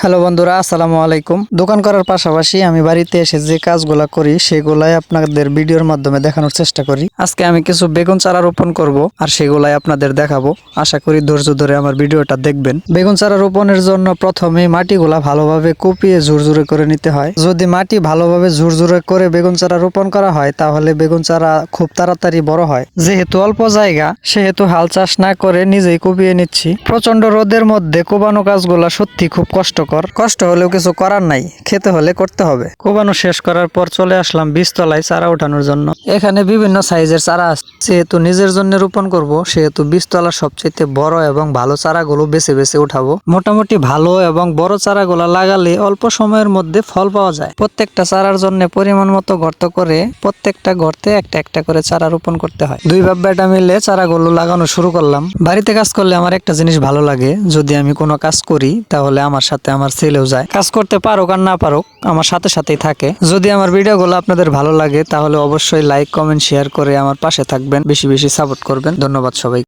Hello বন্ধুরা, আসসালামু আলাইকুম। দোকান করার পাশাপাশি আমি বাড়িতে এসে যে কাজগুলা করি সেগুলাই আপনাদের ভিডিওর মাধ্যমে দেখানোর চেষ্টা করি। আজকে আমি কিছু বেগুন চারা রোপণ করব আর সেগুলাই আপনাদের দেখাবো। আশা করি ধৈর্য ধরে আমার ভিডিওটা দেখবেন। বেগুন চারা রোপণের জন্য প্রথমে মাটিগুলা ভালোভাবে কুপিয়ে ঝুরঝুরে করে নিতে হয়। যদি মাটি ভালোভাবে ঝুরঝুরে করে বেগুন চারা রোপণ করা হয় তাহলে বেগুন চারা খুব তাড়াতাড়ি বড় হয়। যেহেতু অল্প জায়গা সেহেতু হাল চাষ না করে নিজেই কুপিয়ে নিচ্ছি। প্রচন্ড রোদের মধ্যে কোবানো কাজগুলা সত্যি খুব কষ্ট হলেও কিছু করার নাই, খেতে হলে করতে হবে। কোবানো শেষ করার পর চলে আসলাম বীজতলায় চারা ওঠানোর জন্য। এখানে বিভিন্ন সাইজের চারা আছে। যেহেতু নিজের জন্য রোপণ করব সেহেতু বীজতলার সবচেয়ে বড় এবং ভালো চারাগুলো বেছে বেছে উঠাবো। মোটামুটি ভালো এবং বড় চারাগুলো লাগালে অল্প সময়ের মধ্যে ফল পাওয়া যায়। প্রত্যেকটা চারার জন্য পরিমাণ মতো গর্ত করে প্রত্যেকটা গর্তে একটা একটা করে চারা রোপণ করতে হয়। দুই বাপ বেটা মিলে চারাগুলো লাগানো শুরু করলাম। বাড়িতে কাজ করলে আমার একটা জিনিস ভালো লাগে, যদি আমি কোনো কাজ করি তাহলে আমার সাথে আমার ছেলেও যায়। কাজ করতে পারুক আর না পারুক আমার সাথে সাথেই থাকে। যদি আমার ভিডিওগুলো আপনাদের ভালো লাগে তাহলে অবশ্যই লাইক, কমেন্ট, শেয়ার করে আমার পাশে থাকবেন। বেশি বেশি সাপোর্ট করবেন। ধন্যবাদ সবাই।